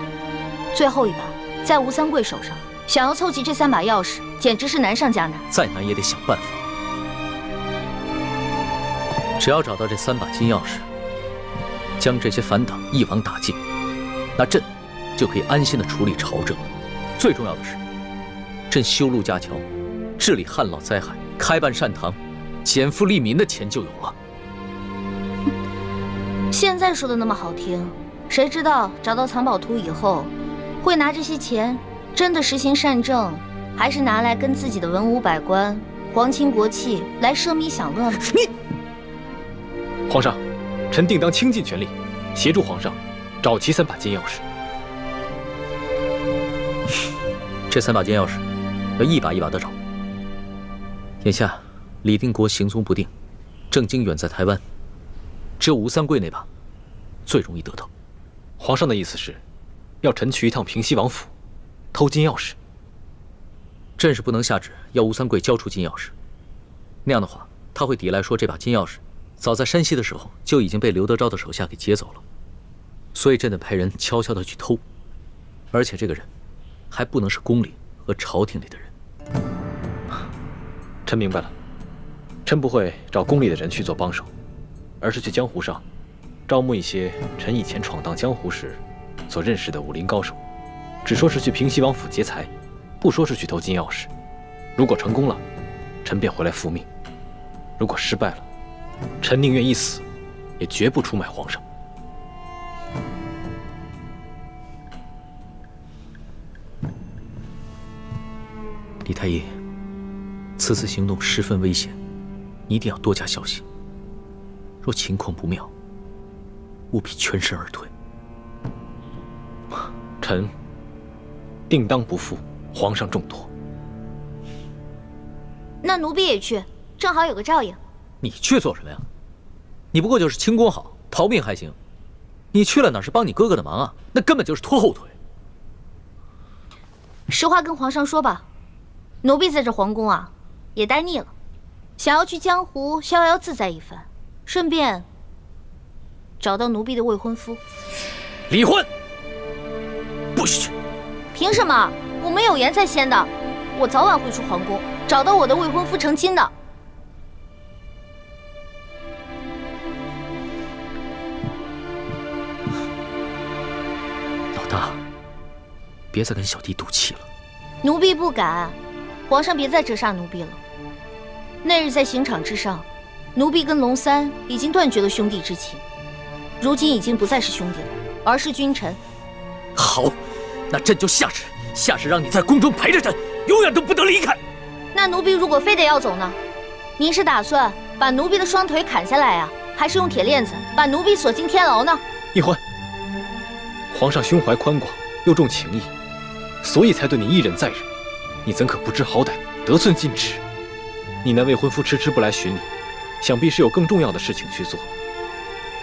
最后一把在吴三桂手上。想要凑齐这3把钥匙，简直是难上加难。再难也得想办法。只要找到这3把金钥匙，将这些反党一网打尽，那朕就可以安心地处理朝政了。最重要的是，朕修路架桥，治理旱涝灾害，开办善堂，减负利民的钱就有了。现在说的那么好听，谁知道找到藏宝图以后，会拿这些钱真的实行善政，还是拿来跟自己的文武百官、皇亲国戚来奢靡享乐呢？皇上，臣定当倾尽全力，协助皇上找齐3把金钥匙。这3把金钥匙要一把一把的找。眼下李定国行踪不定，郑经远在台湾，只有吴三桂那把最容易得到。皇上的意思是，要臣去一趟平西王府，偷金钥匙。朕是不能下旨要吴三桂交出金钥匙，那样的话他会抵赖说这把金钥匙早在山西的时候就已经被刘德昭的手下给劫走了，所以朕得派人悄悄地去偷，而且这个人还不能是宫里和朝廷里的人。臣明白了，臣不会找宫里的人去做帮手，而是去江湖上招募一些臣以前闯荡江湖时所认识的武林高手，只说是去平西王府劫财，不说是去偷金钥匙。如果成功了，臣便回来复命；如果失败了，臣宁愿一死，也绝不出卖皇上。李太医，此次行动十分危险，你一定要多加小心。若情况不妙，务必全身而退。臣定当不负皇上重托。那奴婢也去，正好有个照应。你去做什么呀？你不过就是轻功好，逃命还行。你去了哪是帮你哥哥的忙啊？那根本就是拖后腿。实话跟皇上说吧，奴婢在这皇宫啊，也待腻了，想要去江湖逍遥自在一番，顺便找到奴婢的未婚夫。离婚！不许去！凭什么？我们有言在先的，我早晚会出皇宫，找到我的未婚夫成亲的。老大，别再跟小弟赌气了。奴婢不敢，皇上别再折煞奴婢了。那日在刑场之上，奴婢跟龙三已经断绝了兄弟之情，如今已经不再是兄弟了，而是君臣。好，那朕就下旨让你在宫中陪着朕，永远都不得离开。那奴婢如果非得要走呢？您是打算把奴婢的双腿砍下来啊，还是用铁链子把奴婢锁进天牢呢？易欢，皇上胸怀宽广，又重情义，所以才对你一忍再忍。你怎可不知好歹，得寸进尺？你那未婚夫迟迟不来寻你，想必是有更重要的事情去做。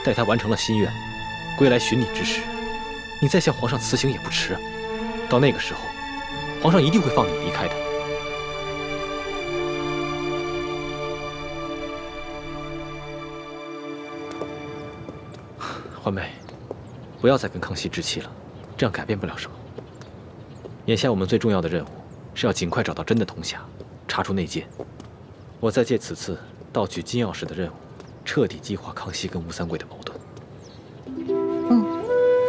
待他完成了心愿，归来寻你之时，你再向皇上辞行也不迟啊。到那个时候，皇上一定会放你离开的。欢梅，不要再跟康熙置气了，这样改变不了什么。眼下我们最重要的任务是要尽快找到真的铜匣，查出内奸。我再借此次盗取金钥匙的任务，彻底激化康熙跟吴三桂的矛盾。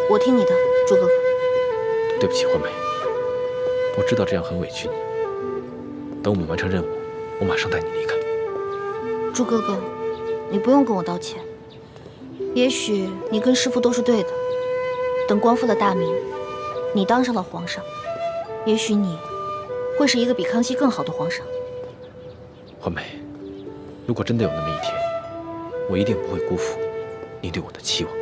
我听你的，朱哥哥。对不起，欢梅，我知道这样很委屈你。等我们完成任务，我马上带你离开。朱哥哥，你不用跟我道歉。也许你跟师父都是对的。等光复了大明，你当上了皇上，也许你会是一个比康熙更好的皇上。欢梅，如果真的有那么一天，我一定不会辜负你对我的期望。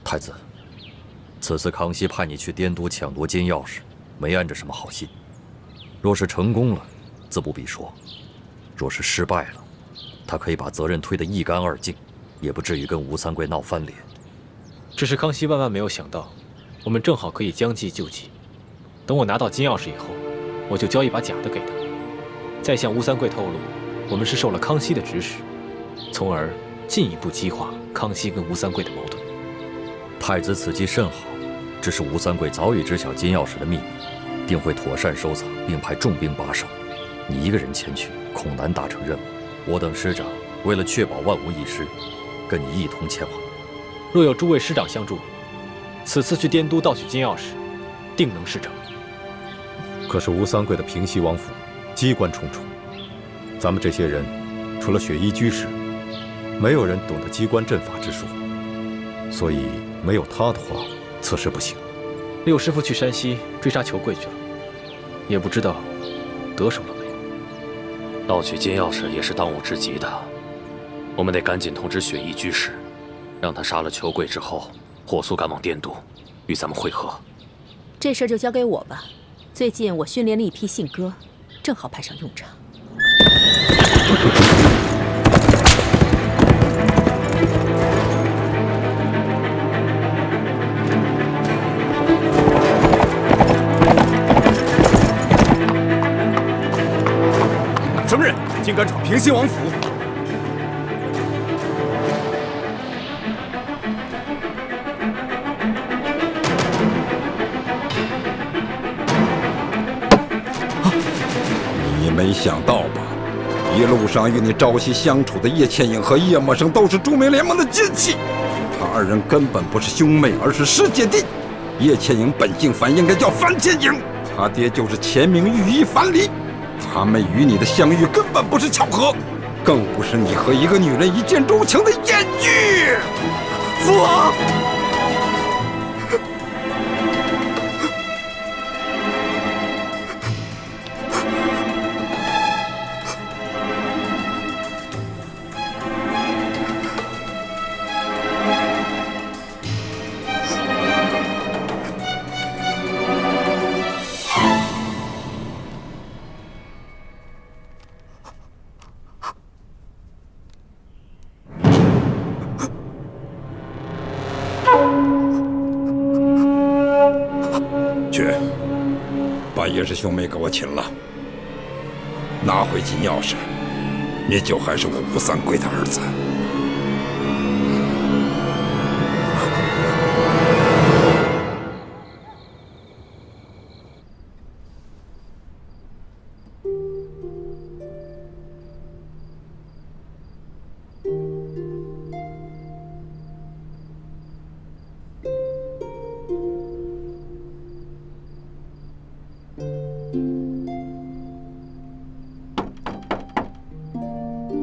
太子，此次康熙派你去滇都抢夺金钥匙，没安着什么好心。若是成功了，自不必说；若是失败了，他可以把责任推得一干二净，也不至于跟吴三桂闹翻脸。只是康熙万万没有想到，我们正好可以将计就计。等我拿到金钥匙以后，我就交一把假的给他，再向吴三桂透露我们是受了康熙的指使，从而进一步激化康熙跟吴三桂的矛盾。太子此计甚好，只是吴三桂早已知晓金钥匙的秘密，定会妥善收藏，并派重兵把守。你一个人前去，恐难达成任务。我等师长为了确保万无一失，跟你一同前往。若有诸位师长相助，此次去滇都盗取金钥匙，定能事成。可是吴三桂的平西王府机关重重，咱们这些人除了雪衣居士，没有人懂得机关阵法之术，所以没有他的话，此事不行。六师傅去山西追杀裘贵去了，也不知道得手了没有。盗取金钥匙也是当务之急的，我们得赶紧通知雪衣居士，让他杀了裘贵之后，火速赶往滇都，与咱们会合。这事儿就交给我吧。最近我训练了一批信鸽，正好派上用场。什么人竟敢闯平西王府？你没想到吧？一路上与你朝夕相处的叶倩影和叶默生都是著名联盟的奸细，他二人根本不是兄妹，而是师姐弟。叶倩影本姓樊，应该叫樊倩影，他爹就是前明御医樊离。他们与你的相遇根本不是巧合，更不是你和一个女人一见钟情的艳遇。父王。去，把叶氏兄妹给我擒了，拿回金钥匙，你就还是我吴三桂的儿子。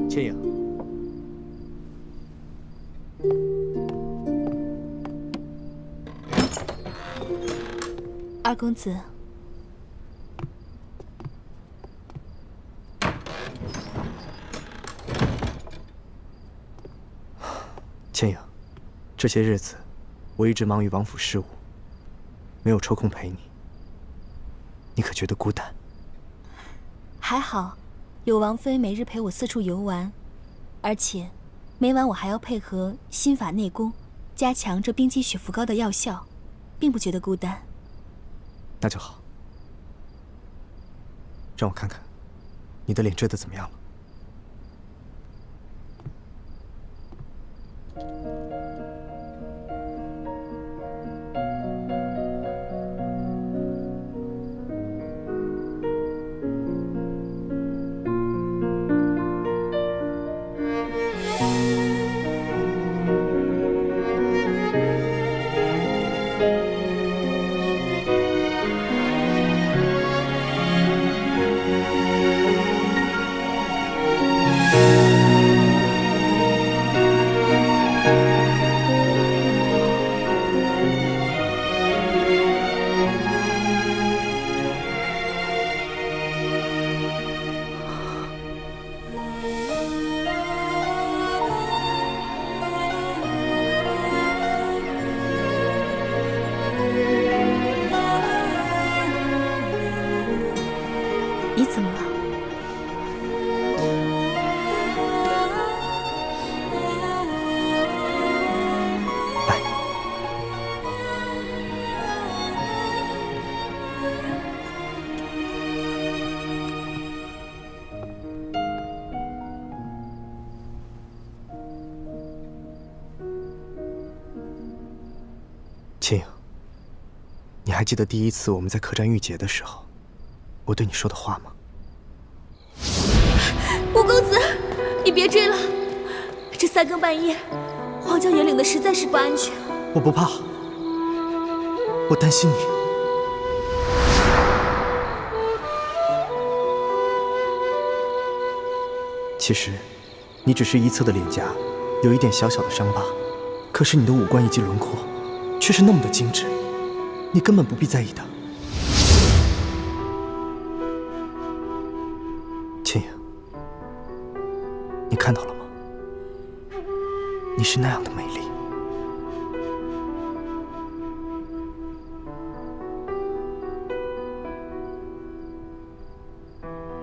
千影，二公子，千影，这些日子我一直忙于王府事务，没有抽空陪你。你可觉得孤单？还好，有王妃每日陪我四处游玩，而且每晚我还要配合心法内功，加强这冰肌雪肤膏的药效，并不觉得孤单。那就好。让我看看，你的脸遮得怎么样了？你怎么了？千影，你还记得第一次我们在客栈遇劫的时候，我对你说的话吗？五公子，你别追了，这三更半夜，荒郊野岭的实在是不安全。我不怕，我担心你。其实，你只是一侧的脸颊有一点小小的伤疤，可是你的五官以及轮廓却是那么的精致，你根本不必在意的。千影，你看到了吗？你是那样的美丽。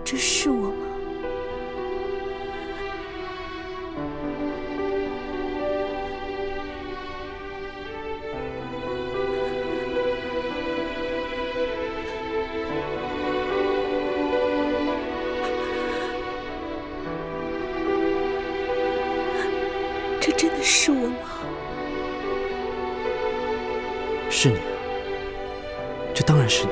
这是我吗？这真的是我吗？是你啊，这当然是你。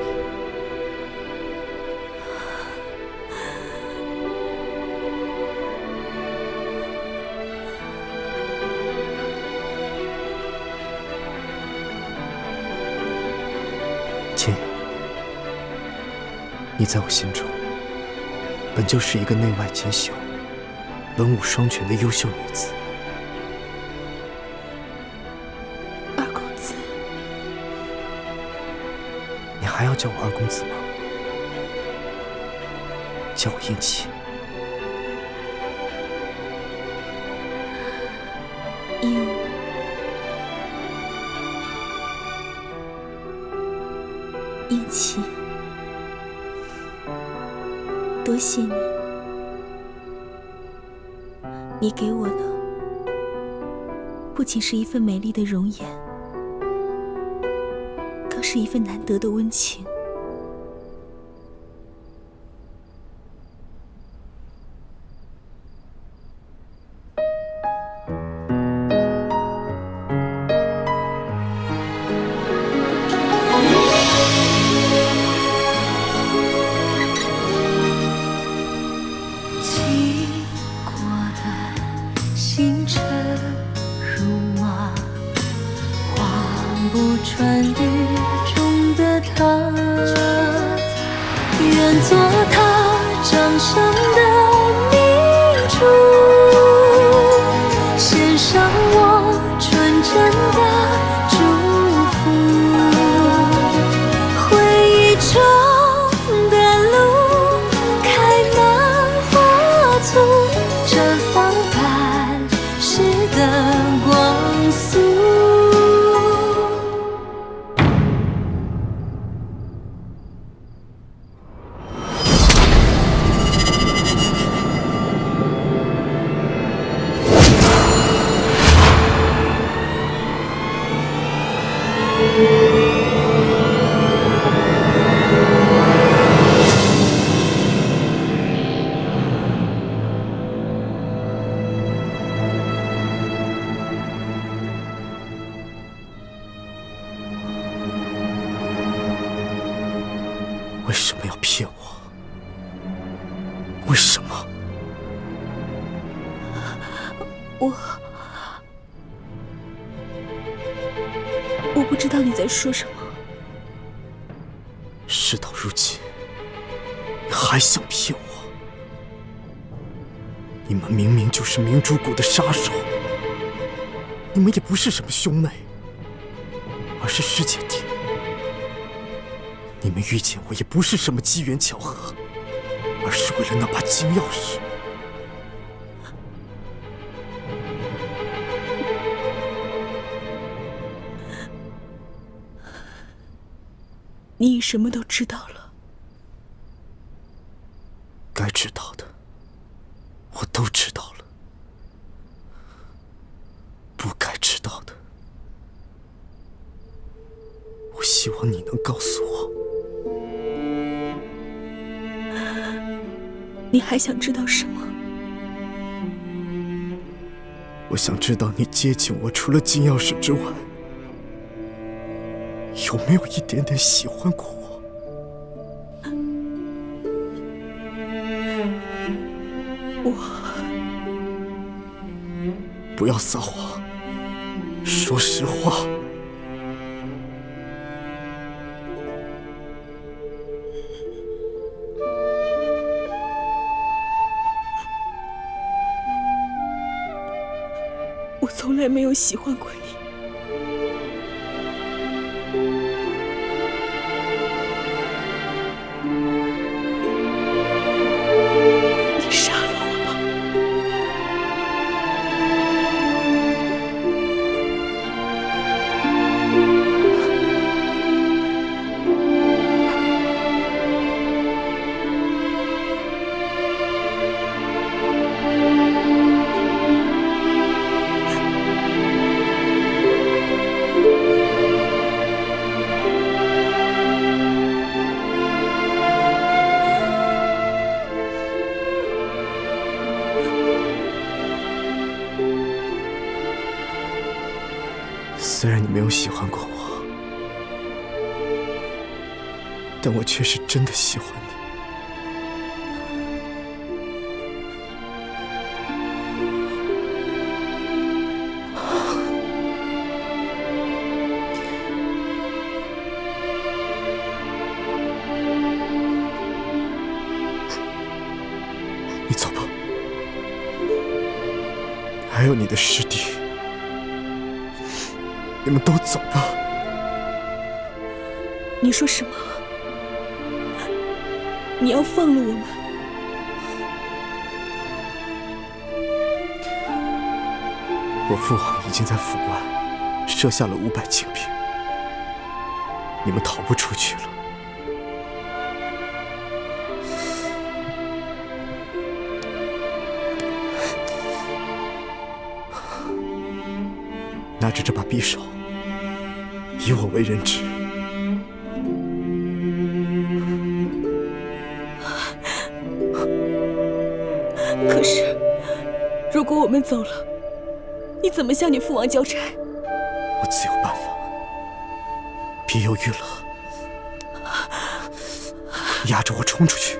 千影，你在我心中本就是一个内外兼修、文武双全的优秀女子。二公子，你还要叫我二公子吗？叫我英气。英气，多谢你，你给我的不仅是一份美丽的容颜，更是一份难得的温情。穿雨中的她。做他掌上的明珠，献上我纯真的祝福。回忆中的路开满花簇，绽放半世的光速。为什么要骗我？为什么？我不知道你在说什么。事到如今，你还想骗我？你们明明就是明珠谷的杀手，你们也不是什么兄妹，而是师姐弟。你们遇见我也不是什么机缘巧合，而是为了那把金钥匙。你什么都知道了，该知道的我都知道了，不该知道的，我希望你能告诉我。你还想知道什么？我想知道你接近我除了金钥匙之外，有没有一点点喜欢过我？不要撒谎，说实话。我从来没有喜欢过你。你杀了我吧！虽然你没有喜欢过我，但我却是真的喜欢你。你走吧，还有你的师弟。你们都走吧。你说什么？你要放了我们？我父王已经在府外设下了500禁兵，你们逃不出去了。拿着这把匕首，以我为人质。可是，如果我们走了，你怎么向你父王交差？我自有办法。别犹豫了，押着我冲出去。